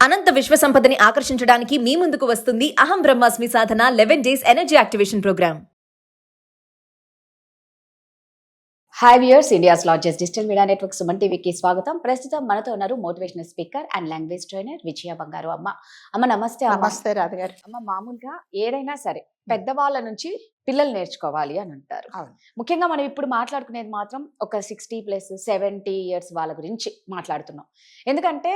అనంత విశ్వ సంపదని ఆకర్షించడానికి మీ ముందుకు వస్తుంది అహం బ్రహ్మాస్మి సాధన 11 days energy activation programme. Hi viewers, India's largest digital media network Suman టీవీకి స్వాగతం. ప్రస్తుతం మనతో ఉన్నారు motivational speaker and language trainer Vijaya Bangaru Amma. అమ్మ నమస్తే. నమస్తే రాధగారు. అమ్మ, మామూలుగా ఏదైనా సరే పెద్దవాళ్ళ నుంచి పిల్లలు నేర్చుకోవాలి అని అంటారు. అవును. ముఖ్యంగా మనం ఇప్పుడు మాట్లాడుకునేది మాత్రం ఒక 60+ 70 ఇయర్స్ వాళ్ళ గురించి మాట్లాడుతున్నాం. ఎందుకంటే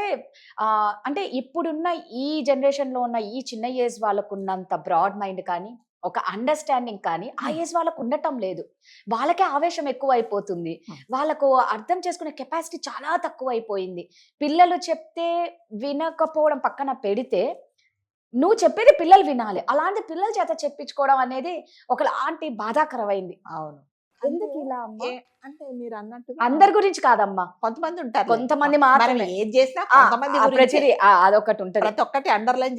అంటే ఇప్పుడున్న ఈ జనరేషన్ లో ఉన్న ఈ చిన్న ఏజ్ వాళ్ళకు ఉన్నంత బ్రాడ్ మైండ్ కానీ ఒక అండర్స్టాండింగ్ కానీ ఆ ఏజ్ వాళ్ళకు ఉండటం లేదు. వాళ్ళకే ఆవేశం ఎక్కువ అయిపోతుంది. వాళ్ళకు అర్థం చేసుకునే కెపాసిటీ చాలా తక్కువ అయిపోయింది. పిల్లలు చెప్తే వినకపోవడం పక్కన పెడితే, నువ్వు చెప్పేది పిల్లలు వినాలి. అలాంటి పిల్లల చేత చెప్పించుకోవడం అనేది ఒకలాంటి బాధాకరమైంది. అవును. ఎందుకు ఇలా అమ్మా? అంటే మీరు అన్నట్టు అందరి గురించి కాదమ్మా, కొంతమంది ఉంటారు. కొంతమంది మాత్రమే. ఏది చేసినా కొంతమంది గురించే. అదొకటి ఉంటది. ప్రతి ఒక్కటి అండర్లైన్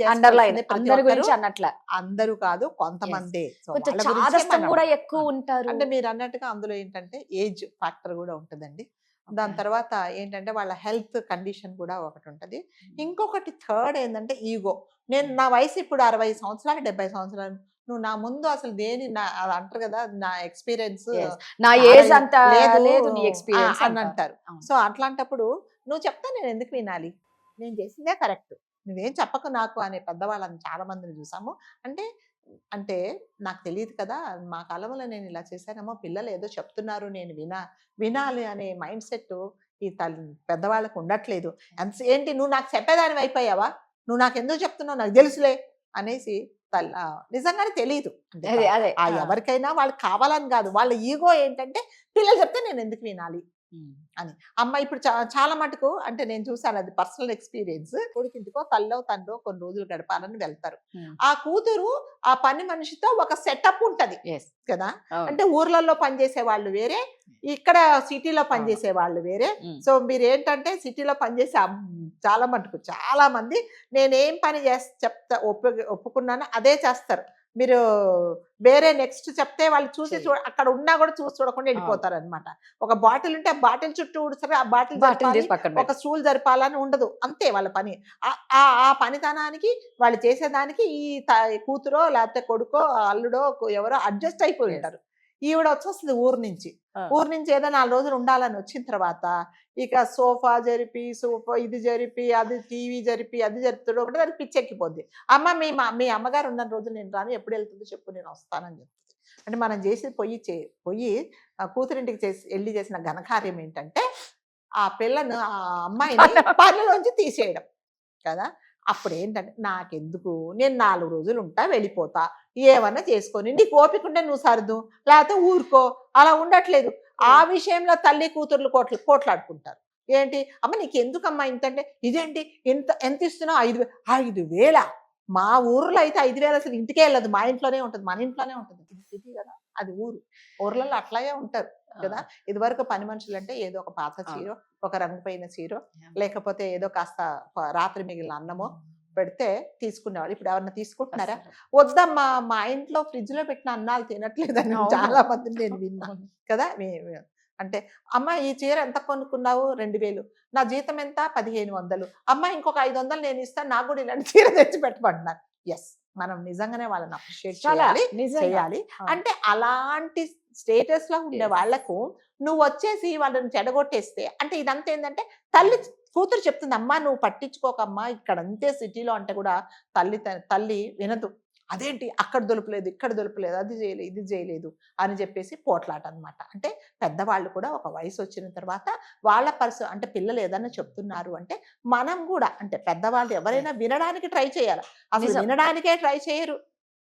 అందరి గురించి అన్నట్ల. అందరూ కాదు, కొంతమంది. కొంచెం చాదస్తం కూడా ఎక్కువ ఉంటారు. అంటే మీరు అన్నట్టుగా అందులో ఏంటంటే ఏజ్ ఫ్యాక్టర్ కూడా ఉంటుందండి. దాని తర్వాత ఏంటంటే వాళ్ళ హెల్త్ కండిషన్ కూడా ఒకటి ఉంటది. ఇంకొకటి థర్డ్ ఏంటంటే ఈగో. నా వయసు ఇప్పుడు 60 సంవత్సరాలు 70 సంవత్సరాలు, నువ్వు నా ముందు అసలు దేని అది అంటారు కదా, నా ఎక్స్పీరియన్స్ నా ఏజ్ అంత లేదు నీ ఎక్స్పీరియన్స్ అని అంటారు. సో అట్లాంటప్పుడు నువ్వు చెప్తా నేను ఎందుకు వినాలి, నేను చేసిందే కరెక్ట్, నువ్వేం చెప్పకు నాకు అనే పెద్దవాళ్ళని చాలా మందిని చూసాము. అంటే అంటే నాకు తెలియదు కదా, మా కాలంలో నేను ఇలా చేశానేమో, పిల్లలు ఏదో చెప్తున్నారు నేను వినాలి అనే మైండ్ సెట్ ఈ పెద్దవాళ్ళకు ఉండట్లేదు. ఏంటి నువ్వు నాకు చెప్పేదాని అయిపోయావా, నువ్వు నాకు ఎందుకు చెప్తున్నావు, నాకు తెలుసులే అనేసి నిజంగానే తెలియదు. ఎవరికైనా వాళ్ళకి కావాలని కాదు, వాళ్ళ ఈగో ఏంటంటే పిల్లలు చెప్తే నేను ఎందుకు వినాలి అని. అమ్మ ఇప్పుడు చాలా మటుకు అంటే నేను చూసాను, అది పర్సనల్ ఎక్స్పీరియన్స్. కొడుకింటికో తల్లో తండ్రో కొన్ని రోజులు గడపాలని వెళ్తారు. ఆ కూతురు ఆ పని మనిషితో ఒక సెటప్ ఉంటది కదా. అంటే ఊర్లలో పనిచేసే వాళ్ళు వేరే, ఇక్కడ సిటీలో పనిచేసే వాళ్ళు వేరే. సో మీరు ఏంటంటే సిటీలో పనిచేసే చాలా మటుకు చాలా మంది నేనేం పని చెప్తా ఒప్పుకున్నానో అదే చేస్తారు. మీరు వేరే నెక్స్ట్ చెప్తే వాళ్ళు చూసి అక్కడ ఉన్నా కూడా చూసి చూడకుండా వెళ్ళిపోతారు అనమాట. ఒక బాటిల్ ఉంటే ఆ బాటిల్ చుట్టూ ఊడుస్తారు, ఆ బాటిల్ ఒక స్టూల్ జరపాలని ఉండదు, అంతే వాళ్ళ పని. ఆ పనితనానికి వాళ్ళు చేసేదానికి ఈ కూతురో లేకపోతే కొడుకో అల్లుడో ఎవరో అడ్జస్ట్ అయిపోయి ఉంటారు. ఈవిడ వచ్చేస్తుంది ఊరు నుంచి ఏదో 4 రోజులు ఉండాలని వచ్చిన తర్వాత ఇక సోఫా జరిపి ఇది జరిపి అది టీవీ జరిపి అది జరుపుతాడు ఒకటి, దానికి పిచ్చెక్కిపోద్ది. అమ్మ మీ అమ్మగారు ఉన్న రోజులు నేను రాను, ఎప్పుడు వెళ్తుందో చెప్పు నేను వస్తానని చెప్తుంది. అంటే మనం చేసి పొయ్యి కూతురింటికి వెళ్ళి చేసిన ఘనకార్యం ఏంటంటే ఆ పిల్లను ఆ అమ్మాయిని పనిలోంచి తీసేయడం కదా. అప్పుడు ఏంటంటే నాకెందుకు, నేను 4 రోజులు ఉంటా వెళ్ళిపోతా, ఏమన్నా చేసుకొని నీకు ఓపిక ఉంటే నువ్వు సరదు, లేకపోతే ఊరుకో, అలా ఉండట్లేదు. ఆ విషయంలో తల్లి కూతుర్లు పోట్లాడుకుంటారు. ఏంటి అమ్మ నీకు ఎందుకమ్మా ఇంతంటే, ఇదేంటి ఎంత ఇస్తున్నావు, 5,000 మా ఊర్లో అయితే 5,000 అసలు ఇంటికే వెళ్ళదు, మా ఇంట్లోనే ఉంటుంది, మన ఇంట్లోనే ఉంటుంది. ఇది సిటీ కదా, అది ఊర్లలో అట్లాగే ఉంటారు కదా. ఇది వరకు పని మనుషులు అంటే ఏదో ఒక పాత చీరో, ఒక రంగుపోయిన చీరో, లేకపోతే ఏదో కాస్త రాత్రి మిగిలిన అన్నమో పెడితే తీసుకునేవాళ్ళు. ఇప్పుడు ఎవరన్నా తీసుకుంటున్నారా? వద్దమ్మా, మా ఇంట్లో ఫ్రిడ్జ్ లో పెట్టిన అన్నాలు తినట్లేదని చాలా మందిని నేను విన్నాను కదా. అంటే అమ్మ ఈ చీర ఎంత కొనుక్కున్నావు, 2,000, నా జీతం ఎంత, 1,500, అమ్మ ఇంకొక 500 నేను ఇస్తాను, నాకు కూడా ఇలాంటి చీర తెచ్చి పెట్టమంటున్నారు. ఎస్, మనం నిజంగానే వాళ్ళని అప్రిషియేట్ చేయాలి. అంటే అలాంటి స్టేటస్ లో ఉండే వాళ్లకు నువ్వు వచ్చేసి వాళ్ళని చెడగొట్టేస్తే, అంటే ఇదంతా ఏంటంటే తల్లి కూతురు చెప్తుంది, అమ్మా నువ్వు పట్టించుకోకమ్మా, ఇక్కడ అంతే సిటీలో అంటే కూడా తల్లి వినదు. అదేంటి అక్కడ దొరకలేదు, ఇక్కడ దొరకలేదు, అది చేయలేదు, ఇది చేయలేదు అని చెప్పేసి పోట్లాట అనమాట. అంటే పెద్దవాళ్ళు కూడా ఒక వయసు వచ్చిన తర్వాత వాళ్ళ అంటే పిల్లలు ఏదైనా చెప్తున్నారు అంటే మనం కూడా అంటే పెద్దవాళ్ళు ఎవరైనా వినడానికి ట్రై చేయాలి. అసలు వినడానికే ట్రై చేయరు,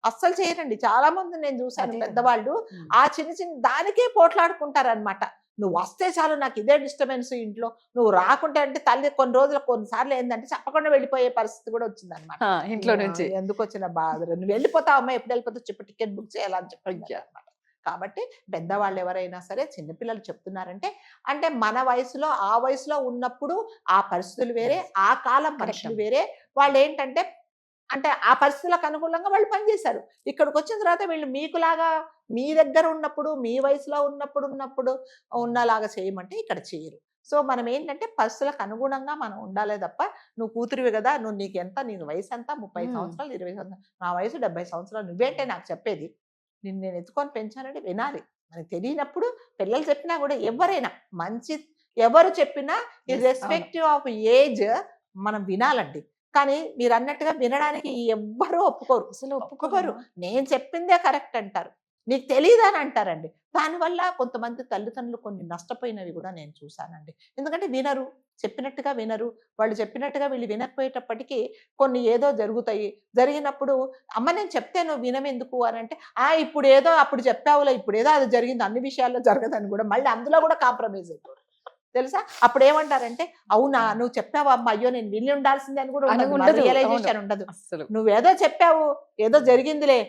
అస్సలు చేయరండి. చాలా మంది నేను చూసాను పెద్దవాళ్ళు ఆ చిన్న దానికే పోట్లాడుకుంటారు అనమాట. నువ్వు వస్తే చాలు, నాకు ఇదే డిస్టర్బెన్స్ ఇంట్లో, నువ్వు రాకుంటే అంటే తల్లి కొన్నిసార్లు ఏంటంటే చెప్పకుండా వెళ్ళిపోయే పరిస్థితి కూడా వచ్చింది అనమాట ఇంట్లో నుంచి. ఎందుకు వచ్చిన బాధ, నువ్వు వెళ్ళిపోతావు అమ్మ, ఎప్పుడు వెళ్ళిపోతావు చెప్పి టికెట్ బుక్ చేయాలని చెప్పి అనమాట. కాబట్టి పెద్దవాళ్ళు ఎవరైనా సరే చిన్నపిల్లలు చెప్తున్నారంటే అంటే మన వయసులో ఆ వయసులో ఉన్నప్పుడు ఆ పరిస్థితులు వేరే, ఆ కాలం మనుషులు వేరే. వాళ్ళు ఏంటంటే అంటే ఆ పరిస్థితులకు అనుకూలంగా వాళ్ళు పనిచేశారు. ఇక్కడికి వచ్చిన తర్వాత వీళ్ళు మీకులాగా మీ దగ్గర ఉన్నప్పుడు, మీ వయసులో ఉన్నప్పుడు ఉన్నలాగా చేయమంటే ఇక్కడ చేయరు. సో మనం ఏంటంటే పరిస్థితులకు అనుగుణంగా మనం ఉండాలే తప్ప నువ్వు కూతురివి కదా, నువ్వు నీకు వయసు ఎంత 30 సంవత్సరాలు 20 సంవత్సరాలు, నా వయసు 70 సంవత్సరాలు, నువ్వేంటే నాకు చెప్పేది, నేను ఎత్తుకొని పెంచానంటే వినాలి. మనకి తెలియనప్పుడు పిల్లలు చెప్పినా కూడా ఎవరైనా మంచి ఎవరు చెప్పినా ఇర్రెస్పెక్టివ్ ఆఫ్ ఏజ్ మనం వినాలండి. కానీ మీరు అన్నట్టుగా వినడానికి ఎవ్వరూ ఒప్పుకోరు. అసలు ఒప్పుకోరు. నేను చెప్పిందే కరెక్ట్ అంటారు, నీకు తెలియదని అంటారండి. దానివల్ల కొంతమంది తల్లిదండ్రులు కొన్ని నష్టపోయినవి కూడా నేను చూశానండి. ఎందుకంటే వినరు, చెప్పినట్టుగా వినరు. వాళ్ళు చెప్పినట్టుగా వీళ్ళు వినకపోయేటప్పటికీ కొన్ని ఏదో జరుగుతాయి. జరిగినప్పుడు అమ్మ నేను చెప్తే నువ్వు వినవెందుకు అని అంటే, ఇప్పుడు ఏదో అప్పుడు చెప్పావులే, ఇప్పుడు ఏదో అది జరిగింది, అన్ని విషయాల్లో జరగదని కూడా మళ్ళీ అందులో కూడా కాంప్రమైజ్ అయిపోరు తెలుసా. అప్పుడు ఏమంటారంటే, అవునా నువ్వు చెప్పావా అమ్మ, అయ్యో నేను విని ఉండాల్సిందే అని కూడా రియలైజేషన్ ఉండదు. నువ్వేదో చెప్పావు, ఏదో జరిగిందిలే,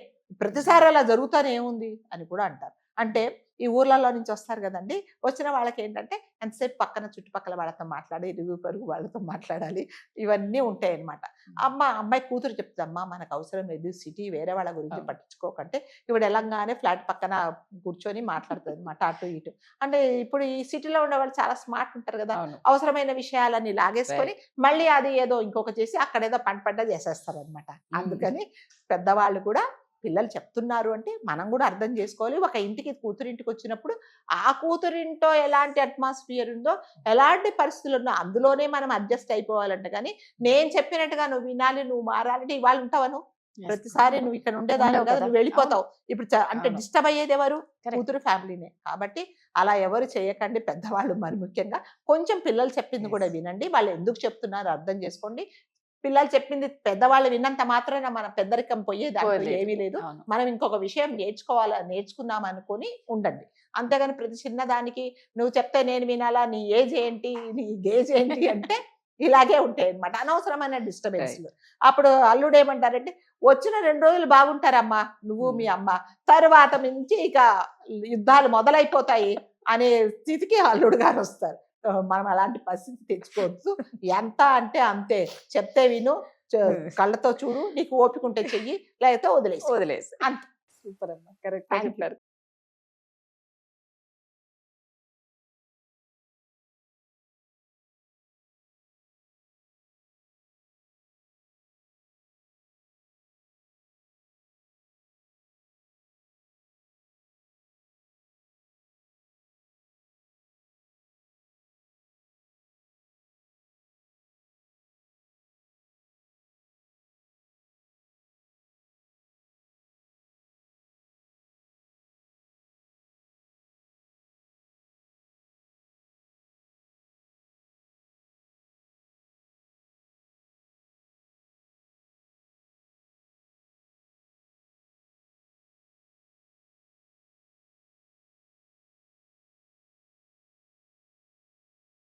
ప్రతిసారి అలా జరుగుతానే ఏముంది అని కూడా అంటారు. అంటే ఈ ఊర్లలో నుంచి వస్తారు కదండి, వచ్చిన వాళ్ళకి ఏంటంటే ఎంతసేపు పక్కన చుట్టుపక్కల వాళ్ళతో మాట్లాడి, ఇరుగు పరుగు వాళ్ళతో మాట్లాడాలి, ఇవన్నీ ఉంటాయి అన్నమాట. అమ్మాయి కూతురు చెప్తుంది, అమ్మ మనకు అవసరం లేదు సిటీ, వేరే వాళ్ళ గురించి పట్టించుకోకంటే ఇప్పుడు వెళ్ళంగానే ఫ్లాట్ పక్కన కూర్చొని మాట్లాడుతుంది అన్నమాట అటు ఇటు. అంటే ఇప్పుడు ఈ సిటీలో ఉండే వాళ్ళు చాలా స్మార్ట్ ఉంటారు కదా, అవసరమైన విషయాలన్నీ లాగేసుకొని మళ్ళీ అది ఏదో ఇంకొక చేసి అక్కడేదో పంట చేసేస్తారు అనమాట. అందుకని పెద్దవాళ్ళు కూడా పిల్లలు చెప్తున్నారు అంటే మనం కూడా అర్థం చేసుకోవాలి. ఒక ఇంటికి కూతురింటికి వచ్చినప్పుడు ఆ కూతురింటో ఎలాంటి అట్మాస్ఫియర్ ఉందో, ఎలాంటి పరిస్థితులు ఉన్నా అందులోనే మనం అడ్జస్ట్ అయిపోవాలంట. కానీ నేను చెప్పినట్టుగా నువ్వు వినాలి, నువ్వు మారాలంటే ఇవాళ ఉంటావను, ప్రతిసారి నువ్వు ఇక్కడ ఉండేదాన్ని కదా, నువ్వు వెళ్ళిపోతావు. ఇప్పుడు అంటే డిస్టర్బ్ అయ్యేది ఎవరు? కూతురు ఫ్యామిలీనే. కాబట్టి అలా ఎవరు చేయకండి, పెద్దవాళ్ళు మరి ముఖ్యంగా. కొంచెం పిల్లలు చెప్పింది కూడా వినండి, వాళ్ళు ఎందుకు చెప్తున్నారో అర్థం చేసుకోండి. పిల్లలు చెప్పింది పెద్దవాళ్ళు విన్నంత మాత్రాన మన పెద్దరికం పోయేది ఏమీ లేదు. మనం ఇంకొక విషయం నేర్చుకుందాం అనుకొని ఉండండి. అంతేగాని ప్రతి చిన్నదానికి నువ్వు చెప్తే నేను వినాలా, నీ ఏజ్ ఏంటి, నీ గేజ్ ఏంటి అంటే ఇలాగే ఉంటాయి అనమాట, అనవసరమైన డిస్టర్బెన్స్లు. అప్పుడు అల్లుడు ఏమంటారంటే, వచ్చిన 2 రోజులు బాగుంటారమ్మా నువ్వు మీ అమ్మ, తర్వాత నుంచి ఇక యుద్ధాలు మొదలైపోతాయి అనే స్థితికి అల్లుడు గారు వస్తారు. మనం అలాంటి పరిస్థితి తెచ్చుకోవచ్చు. ఎంత అంటే అంతే, చెప్తే విను, కళ్ళతో చూడు, నీకు ఓపిక ఉంటే చెయ్యి, లేకపోతే వదిలేసి వదిలేసి అంతే. సూపర్ అమ్మా, కరెక్ట్ చెప్పారు.